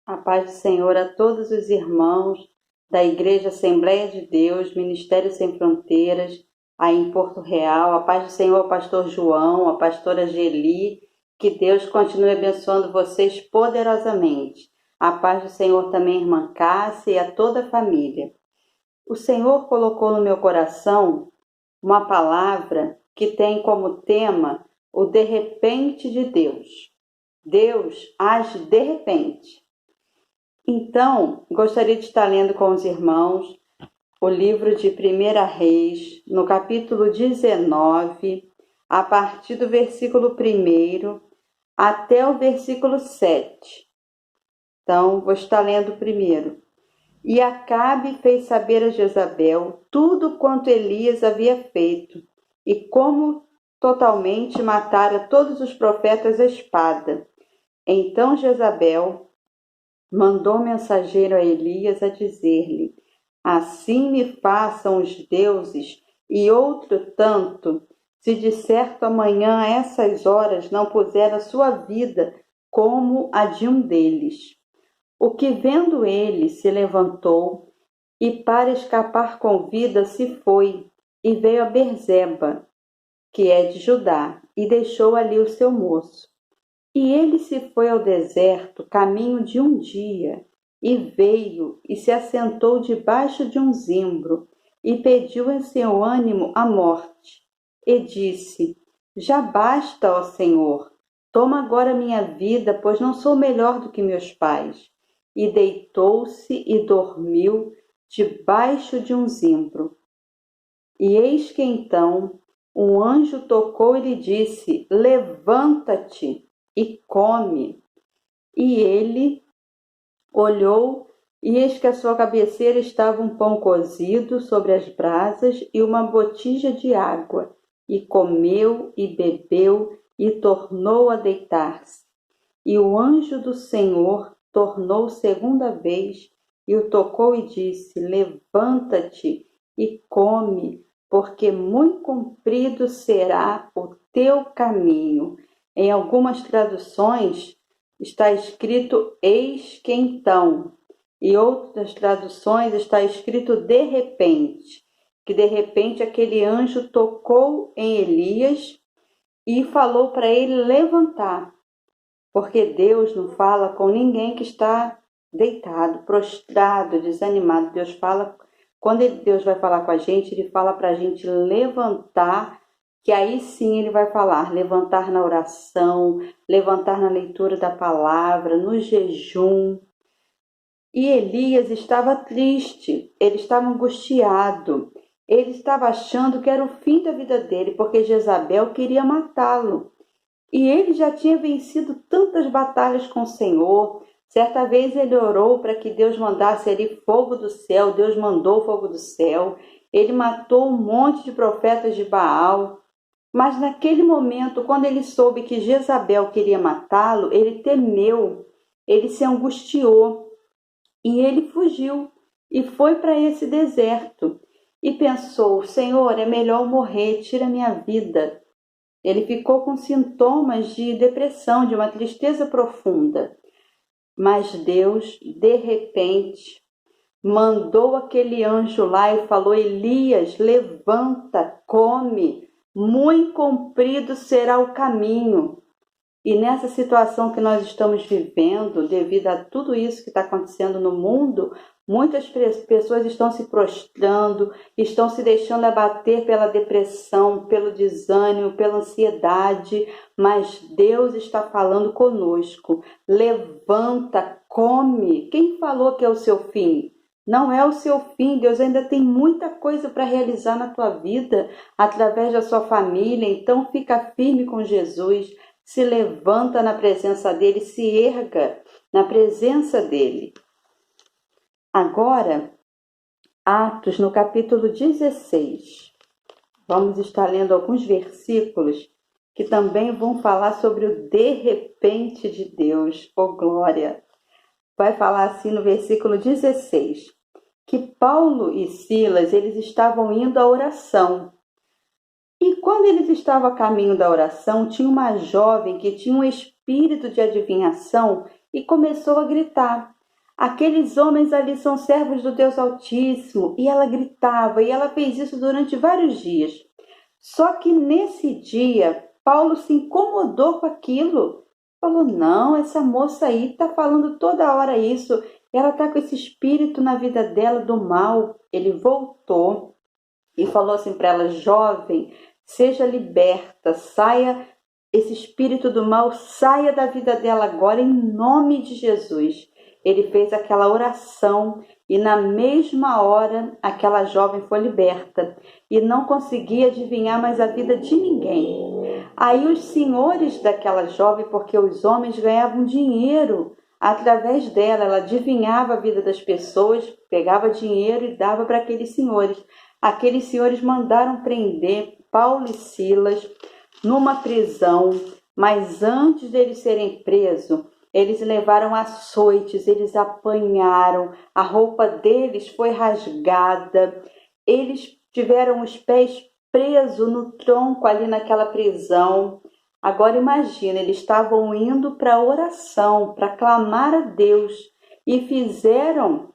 A paz do Senhor a todos os irmãos da Igreja Assembleia de Deus, Ministério Sem Fronteiras, aí em Porto Real. A paz do Senhor ao pastor João, a pastora Geli, que Deus continue abençoando vocês poderosamente. A paz do Senhor também, irmã Cássia, e a toda a família. O Senhor colocou no meu coração uma palavra que tem como tema o de repente de Deus. Deus age de repente. Então, gostaria de estar lendo com os irmãos o livro de 1 Reis, no capítulo 19, a partir do versículo 1 até o versículo 7. Então, vou estar lendo primeiro. E Acabe fez saber a Jezabel tudo quanto Elias havia feito, e como totalmente matara todos os profetas à espada. Então Jezabel mandou mensageiro a Elias a dizer-lhe: assim me façam os deuses, e outro tanto, se de certo amanhã a essas horas não puser a sua vida como a de um deles. O que vendo ele se levantou, e para escapar com vida se foi, e veio a Berzeba, que é de Judá, e deixou ali o seu moço. E ele se foi ao deserto, caminho de um dia, e veio e se assentou debaixo de um zimbro, e pediu em seu ânimo a morte. E disse: já basta, ó Senhor, toma agora minha vida, pois não sou melhor do que meus pais. E deitou-se e dormiu debaixo de um zimbro. E eis que então um anjo tocou e lhe disse: levanta-te e come. E ele olhou, e eis que à sua cabeceira estava um pão cozido sobre as brasas e uma botija de água. E comeu e bebeu e tornou a deitar-se. E o anjo do Senhor tornou segunda vez e o tocou e disse: levanta-te e come, porque muito comprido será o teu caminho. Em algumas traduções está escrito eis que então, e outras traduções está escrito de repente, que de repente aquele anjo tocou em Elias e falou para ele levantar, porque Deus não fala com ninguém que está deitado, prostrado, desanimado. Deus fala, quando Deus vai falar com a gente, Ele fala para a gente levantar, que aí sim Ele vai falar, levantar na oração, levantar na leitura da palavra, no jejum. E Elias estava triste, ele estava angustiado, ele estava achando que era o fim da vida dele, porque Jezabel queria matá-lo. E ele já tinha vencido tantas batalhas com o Senhor. Certa vez ele orou para que Deus mandasse ali fogo do céu. Deus mandou fogo do céu. Ele matou um monte de profetas de Baal. Mas naquele momento, quando ele soube que Jezabel queria matá-lo, ele temeu, ele se angustiou e ele fugiu e foi para esse deserto. E pensou: Senhor, é melhor morrer, tira minha vida. Ele ficou com sintomas de depressão, de uma tristeza profunda. Mas Deus, de repente, mandou aquele anjo lá e falou: Elias, levanta, come, muito comprido será o caminho. E nessa situação que nós estamos vivendo, devido a tudo isso que está acontecendo no mundo, muitas pessoas estão se prostrando, estão se deixando abater pela depressão, pelo desânimo, pela ansiedade, mas Deus está falando conosco. Levanta, come. Quem falou que é o seu fim? Não é o seu fim. Deus ainda tem muita coisa para realizar na tua vida, através da sua família. Então fica firme com Jesus. Se levanta na presença dele, se erga na presença dele. Agora, Atos, no capítulo 16. Vamos estar lendo alguns versículos que também vão falar sobre o de repente de Deus. Oh, glória! Vai falar assim no versículo 16, que Paulo e Silas, eles estavam indo à oração. E quando eles estavam a caminho da oração, tinha uma jovem que tinha um espírito de adivinhação e começou a gritar: aqueles homens ali são servos do Deus Altíssimo. E ela gritava, e ela fez isso durante vários dias. Só que nesse dia, Paulo se incomodou com aquilo. Falou: não, essa moça aí está falando toda hora isso. Ela está com esse espírito na vida dela do mal. Ele voltou e falou assim para ela: jovem, seja liberta, saia, esse espírito do mal saia da vida dela agora, em nome de Jesus. Ele fez aquela oração e na mesma hora aquela jovem foi liberta e não conseguia adivinhar mais a vida de ninguém. Aí os senhores daquela jovem, porque os homens ganhavam dinheiro através dela, ela adivinhava a vida das pessoas, pegava dinheiro e dava para aqueles senhores. Aqueles senhores mandaram prender Paulo e Silas numa prisão, mas antes deles serem presos, eles levaram açoites, eles apanharam, a roupa deles foi rasgada, eles tiveram os pés presos no tronco ali naquela prisão. Agora imagina, eles estavam indo para a oração, para clamar a Deus, e fizeram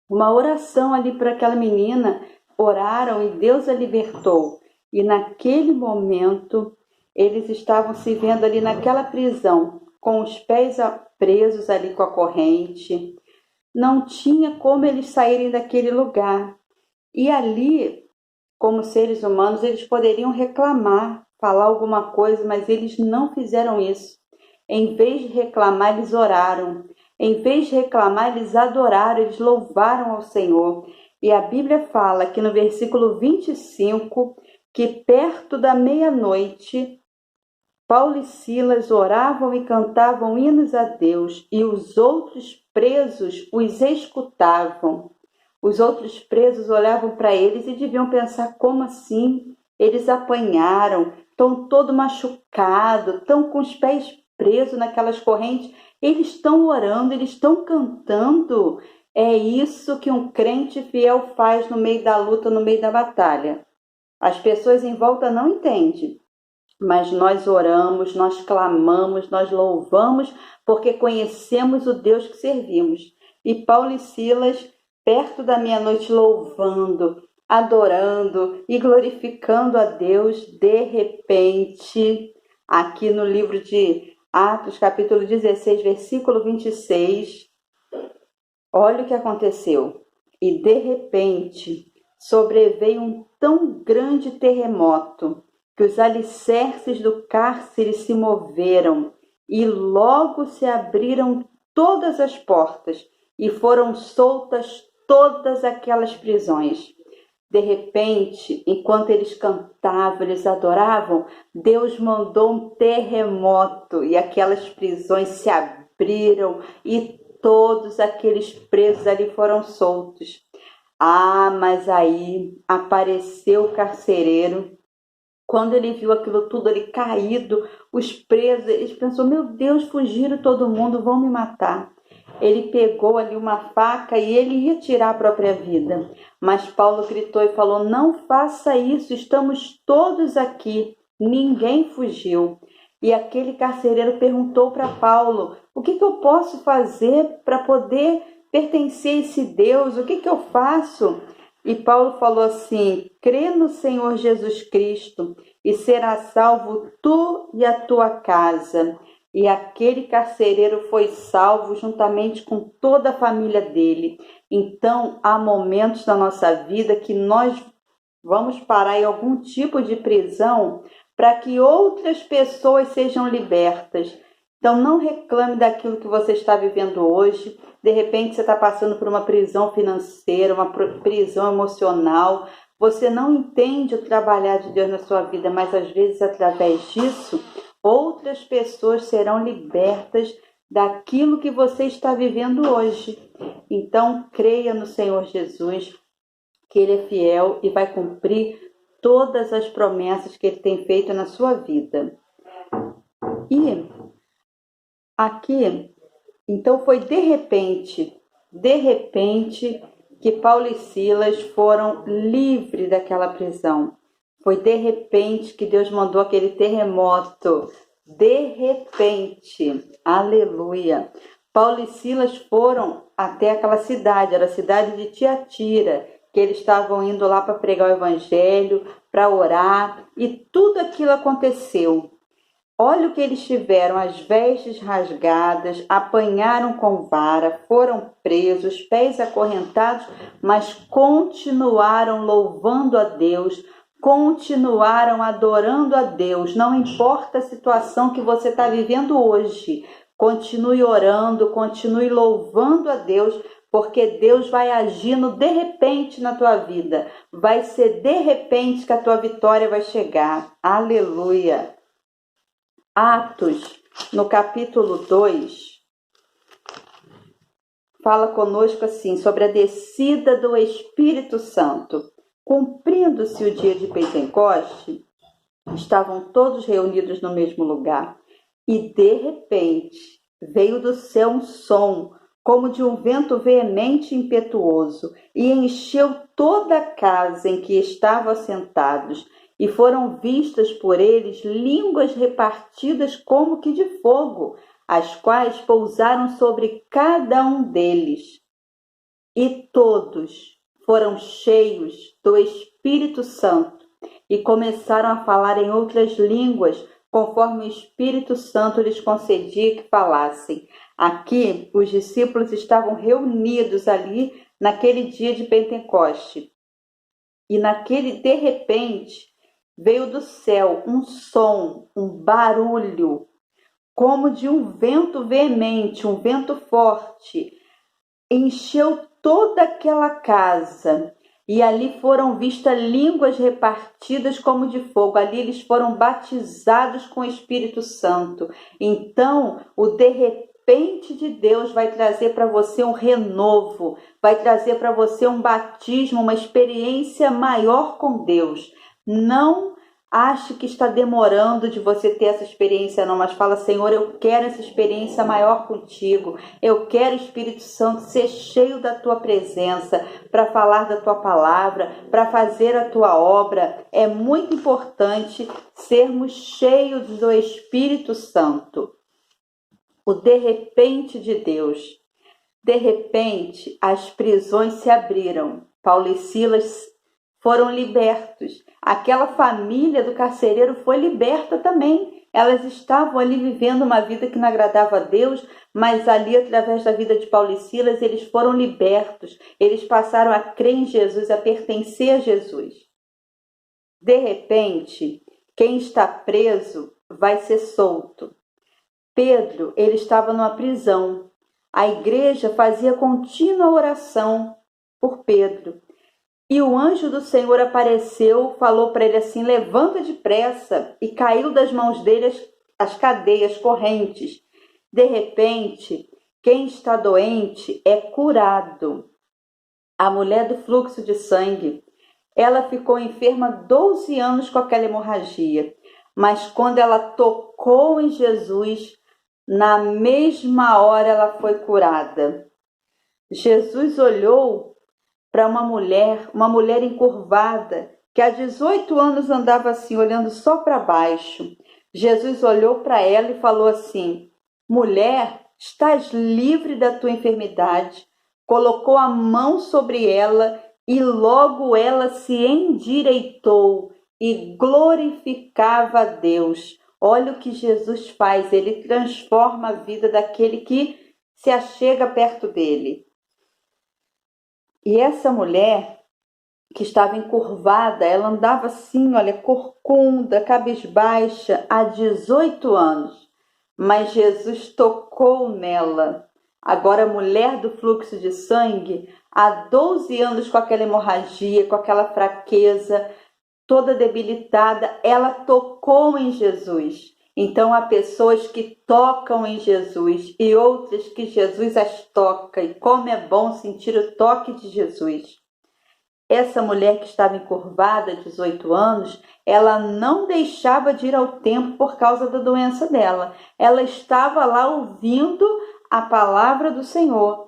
uma oração ali para aquela menina, oraram e Deus a libertou. E naquele momento, eles estavam se vendo ali naquela prisão, com os pés presos ali com a corrente. Não tinha como eles saírem daquele lugar. E ali, como seres humanos, eles poderiam reclamar, falar alguma coisa, mas eles não fizeram isso. Em vez de reclamar, eles oraram. Em vez de reclamar, eles adoraram, eles louvaram ao Senhor. E a Bíblia fala que no versículo 25, que perto da meia-noite, Paulo e Silas oravam e cantavam hinos a Deus, e os outros presos os escutavam. Os outros presos olhavam para eles e deviam pensar: como assim? Eles apanharam, estão todo machucados, estão com os pés presos naquelas correntes, eles estão orando, eles estão cantando. É isso que um crente fiel faz no meio da luta, no meio da batalha. As pessoas em volta não entendem, mas nós oramos, nós clamamos, nós louvamos, porque conhecemos o Deus que servimos. E Paulo e Silas, perto da meia-noite, louvando, adorando e glorificando a Deus, de repente, aqui no livro de Atos, capítulo 16, versículo 26, olha o que aconteceu. E de repente, sobreveio um tão grande terremoto, que os alicerces do cárcere se moveram, e logo se abriram todas as portas, e foram soltas todas aquelas prisões. De repente, enquanto eles cantavam, eles adoravam, Deus mandou um terremoto, e aquelas prisões se abriram, e todos aqueles presos ali foram soltos. Ah, mas aí apareceu o carcereiro. Quando ele viu aquilo tudo ali caído, os presos, ele pensou: meu Deus, fugiram todo mundo, vão me matar. Ele pegou ali uma faca e ele ia tirar a própria vida. Mas Paulo gritou e falou: não faça isso, estamos todos aqui, ninguém fugiu. E aquele carcereiro perguntou para Paulo: o que eu posso fazer para poder pertencer a esse Deus? O que eu faço? E Paulo falou assim: crê no Senhor Jesus Cristo e será salvo tu e a tua casa. E aquele carcereiro foi salvo juntamente com toda a família dele. Então, há momentos da nossa vida que nós vamos parar em algum tipo de prisão para que outras pessoas sejam libertas. Então, não reclame daquilo que você está vivendo hoje. De repente, você está passando por uma prisão financeira, uma prisão emocional. Você não entende o trabalhar de Deus na sua vida, mas às vezes, através disso, outras pessoas serão libertas daquilo que você está vivendo hoje. Então, creia no Senhor Jesus, que Ele é fiel e vai cumprir todas as promessas que Ele tem feito na sua vida. E aqui, então foi de repente que Paulo e Silas foram livres daquela prisão. Foi de repente que Deus mandou aquele terremoto. De repente, aleluia. Paulo e Silas foram até aquela cidade, era a cidade de Tiatira, que eles estavam indo lá para pregar o evangelho, para orar, e tudo aquilo aconteceu. Olha o que eles tiveram: as vestes rasgadas, apanharam com vara, foram presos, pés acorrentados, mas continuaram louvando a Deus, continuaram adorando a Deus. Não importa a situação que você está vivendo hoje, continue orando, continue louvando a Deus, porque Deus vai agindo de repente na tua vida. Vai ser de repente que a tua vitória vai chegar. Aleluia! Atos, no capítulo 2, fala conosco assim, sobre a descida do Espírito Santo. Cumprindo-se o dia de Pentecoste, estavam todos reunidos no mesmo lugar. E, de repente, veio do céu um som, como de um vento veemente e impetuoso, e encheu toda a casa em que estavam assentados. E foram vistas por eles línguas repartidas como que de fogo, as quais pousaram sobre cada um deles. E todos foram cheios do Espírito Santo e começaram a falar em outras línguas, conforme o Espírito Santo lhes concedia que falassem. Aqui, os discípulos estavam reunidos ali naquele dia de Pentecoste. E de repente, veio do céu um som, um barulho, como de um vento veemente, um vento forte. Encheu toda aquela casa, e ali foram vistas línguas repartidas como de fogo. Ali eles foram batizados com o Espírito Santo. Então, o de repente de Deus vai trazer para você um renovo, vai trazer para você um batismo, uma experiência maior com Deus. Não ache que está demorando de você ter essa experiência, não, mas fala: Senhor, eu quero essa experiência maior contigo. Eu quero, Espírito Santo, ser cheio da tua presença, para falar da tua palavra, para fazer a tua obra. É muito importante sermos cheios do Espírito Santo. O de repente de Deus. De repente, as prisões se abriram. Paulo e Silas foram libertos. Aquela família do carcereiro foi liberta também. Elas estavam ali vivendo uma vida que não agradava a Deus, mas ali, através da vida de Paulo e Silas, eles foram libertos. Eles passaram a crer em Jesus, a pertencer a Jesus. De repente, quem está preso vai ser solto. Pedro, ele estava numa prisão. A igreja fazia contínua oração por Pedro. E o anjo do Senhor apareceu, falou para ele assim: levanta depressa, e caiu das mãos dele as cadeias, correntes. De repente, quem está doente é curado. A mulher do fluxo de sangue, ela ficou enferma 12 anos com aquela hemorragia, mas quando ela tocou em Jesus, na mesma hora ela foi curada. Jesus olhou para uma mulher encurvada, que há 18 anos andava assim, olhando só para baixo. Jesus olhou para ela e falou assim: mulher, estás livre da tua enfermidade. Colocou a mão sobre ela e logo ela se endireitou e glorificava a Deus. Olha o que Jesus faz, ele transforma a vida daquele que se achega perto dele. E essa mulher que estava encurvada, ela andava assim, olha, corcunda, cabisbaixa, há 18 anos. Mas Jesus tocou nela. Agora, a mulher do fluxo de sangue, há 12 anos com aquela hemorragia, com aquela fraqueza, toda debilitada, ela tocou em Jesus. Então, há pessoas que tocam em Jesus e outras que Jesus as toca. E como é bom sentir o toque de Jesus. Essa mulher que estava encurvada, 18 anos, ela não deixava de ir ao templo por causa da doença dela. Ela estava lá ouvindo a palavra do Senhor.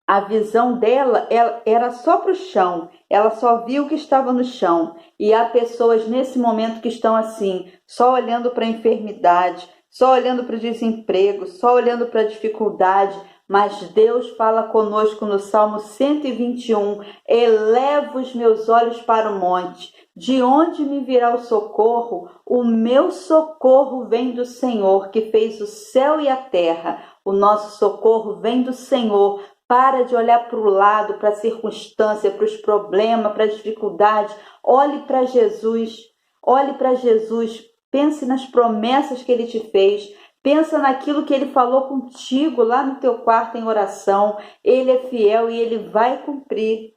A visão dela era só para o chão, ela só viu o que estava no chão. E há pessoas nesse momento que estão assim, só olhando para a enfermidade, só olhando para o desemprego, só olhando para a dificuldade, mas Deus fala conosco no Salmo 121, elevo os meus olhos para o monte, de onde me virá o socorro? O meu socorro vem do Senhor, que fez o céu e a terra. O nosso socorro vem do Senhor. Para de olhar para o lado, para a circunstância, para os problemas, para as dificuldades. Olhe para Jesus, olhe para Jesus, pense nas promessas que Ele te fez. Pensa naquilo que Ele falou contigo lá no teu quarto em oração. Ele é fiel e Ele vai cumprir.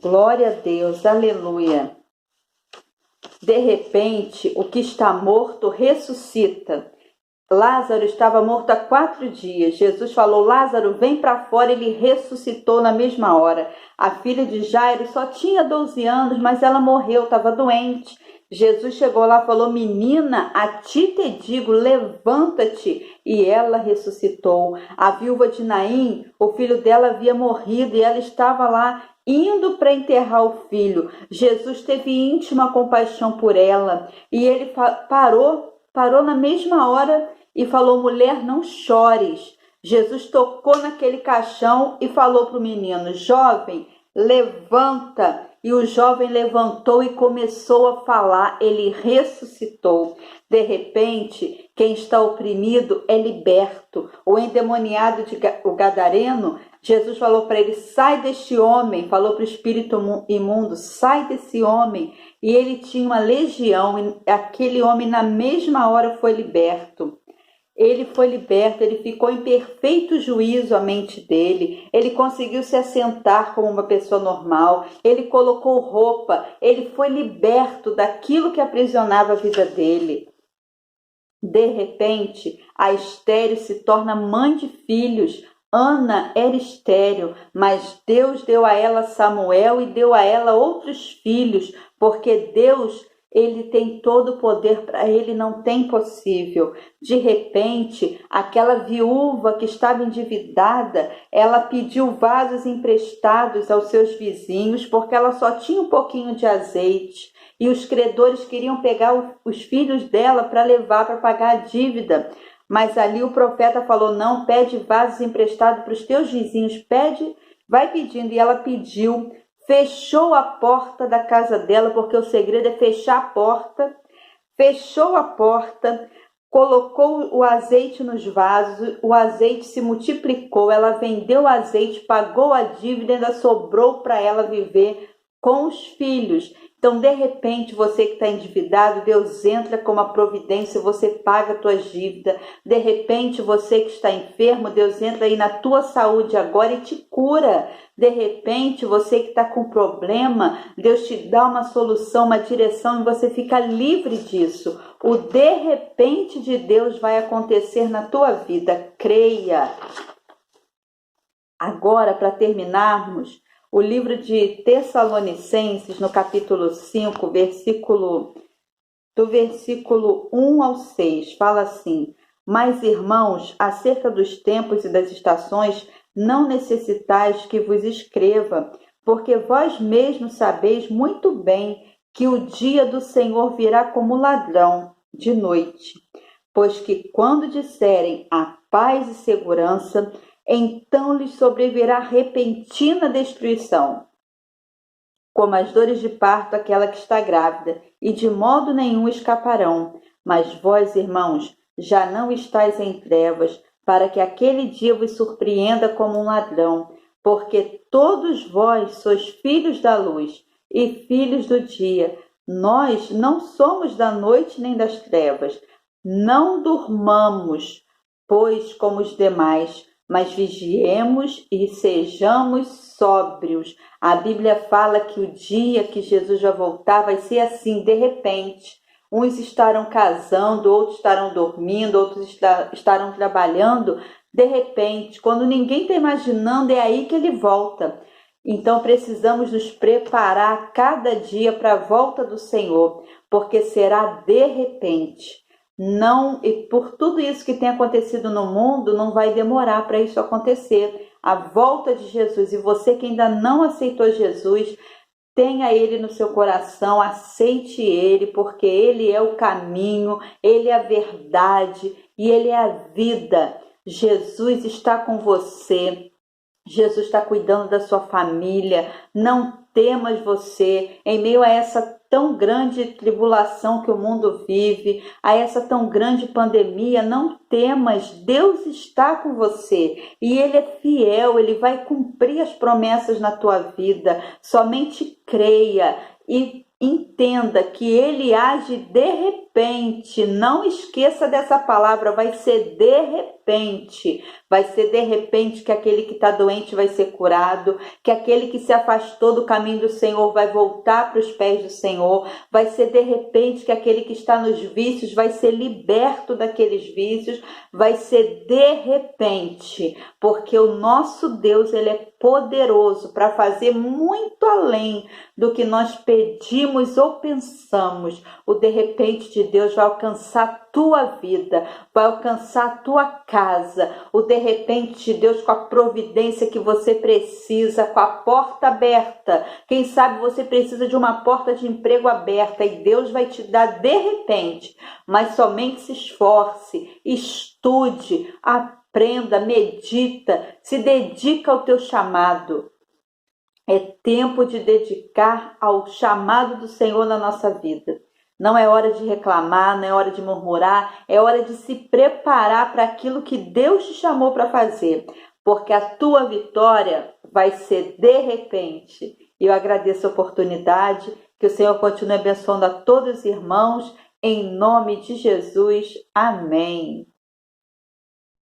Glória a Deus, aleluia. De repente, o que está morto ressuscita. Lázaro estava morto há 4 dias. Jesus falou, Lázaro, vem para fora. Ele ressuscitou na mesma hora. A filha de Jairo só tinha 12 anos, mas ela morreu, estava doente. Jesus chegou lá e falou, menina, a ti te digo, levanta-te. E ela ressuscitou. A viúva de Naim, o filho dela havia morrido e ela estava lá indo para enterrar o filho. Jesus teve íntima compaixão por ela e ele parou na mesma hora e falou, mulher, não chores. Jesus tocou naquele caixão e falou para o menino, jovem, levanta. E o jovem levantou e começou a falar, ele ressuscitou. De repente, quem está oprimido é liberto. O endemoniado, o gadareno, Jesus falou para ele, sai deste homem, falou para o espírito imundo, sai desse homem. E ele tinha uma legião, e aquele homem na mesma hora foi liberto. Ele foi liberto, ele ficou em perfeito juízo a mente dele, ele conseguiu se assentar como uma pessoa normal, ele colocou roupa, ele foi liberto daquilo que aprisionava a vida dele. De repente, a estéril se torna mãe de filhos. Ana era estéril, mas Deus deu a ela Samuel e deu a ela outros filhos, porque Deus, Ele tem todo o poder, para Ele não tem impossível. De repente, aquela viúva que estava endividada, ela pediu vasos emprestados aos seus vizinhos, porque ela só tinha um pouquinho de azeite. E os credores queriam pegar os filhos dela para levar para pagar a dívida. Mas ali o profeta falou, não, pede vasos emprestados para os teus vizinhos, pede, vai pedindo. E ela pediu, fechou a porta da casa dela, porque o segredo é fechar a porta. Fechou a porta, colocou o azeite nos vasos, o azeite se multiplicou, ela vendeu o azeite, pagou a dívida, ainda sobrou para ela viver com os filhos. Então, de repente, você que está endividado, Deus entra com uma providência, você paga as tuas dívidas. De repente, você que está enfermo, Deus entra aí na tua saúde agora e te cura. De repente, você que está com problema, Deus te dá uma solução, uma direção e você fica livre disso. O de repente de Deus vai acontecer na tua vida. Creia. Agora, para terminarmos, o livro de Tessalonicenses, no capítulo 5, do versículo 1 ao 6, fala assim, mas, irmãos, acerca dos tempos e das estações, não necessitais que vos escreva, porque vós mesmos sabeis muito bem que o dia do Senhor virá como ladrão de noite. Pois que quando disserem a paz e segurança, então lhes sobrevirá repentina destruição, como as dores de parto aquela que está grávida, e de modo nenhum escaparão. Mas vós, irmãos, já não estáis em trevas, para que aquele dia vos surpreenda como um ladrão, porque todos vós sois filhos da luz e filhos do dia. Nós não somos da noite nem das trevas. Não durmamos, pois, como os demais, mas vigiemos e sejamos sóbrios. A Bíblia fala que o dia que Jesus vai voltar vai ser assim, de repente. Uns estarão casando, outros estarão dormindo, outros estarão trabalhando. De repente, quando ninguém está imaginando, é aí que ele volta. Então precisamos nos preparar a cada dia para a volta do Senhor, porque será de repente. Não, e por tudo isso que tem acontecido no mundo, não vai demorar para isso acontecer. A volta de Jesus, e você que ainda não aceitou Jesus, Tenha Ele no seu coração, aceite Ele, porque Ele é o caminho, Ele é a verdade e Ele é a vida. Jesus está com você, Jesus está cuidando da sua família. Não temas você, em meio a essa tão grande tribulação que o mundo vive, a essa tão grande pandemia, não temas, Deus está com você e Ele é fiel, Ele vai cumprir as promessas na tua vida. Somente creia e entenda que Ele age de repente. Não esqueça dessa palavra, vai ser de repente. Vai ser de repente que aquele que está doente vai ser curado, que aquele que se afastou do caminho do Senhor vai voltar para os pés do Senhor. Vai ser de repente que aquele que está nos vícios vai ser liberto daqueles vícios. Vai ser de repente, porque o nosso Deus, Ele é poderoso para fazer muito além do que nós pedimos ou pensamos. O de repente de Deus vai alcançar a tua vida, vai alcançar a tua casa. O de repente de Deus com a providência que você precisa, com a porta aberta. Quem sabe você precisa de uma porta de emprego aberta e Deus vai te dar de repente. Mas somente se esforce, estude, aprenda, medita, se dedica ao teu chamado. É tempo de dedicar ao chamado do Senhor na nossa vida. Não é hora de reclamar, não é hora de murmurar, é hora de se preparar para aquilo que Deus te chamou para fazer, porque a tua vitória vai ser de repente. E eu agradeço a oportunidade, que o Senhor continue abençoando a todos os irmãos, em nome de Jesus. Amém.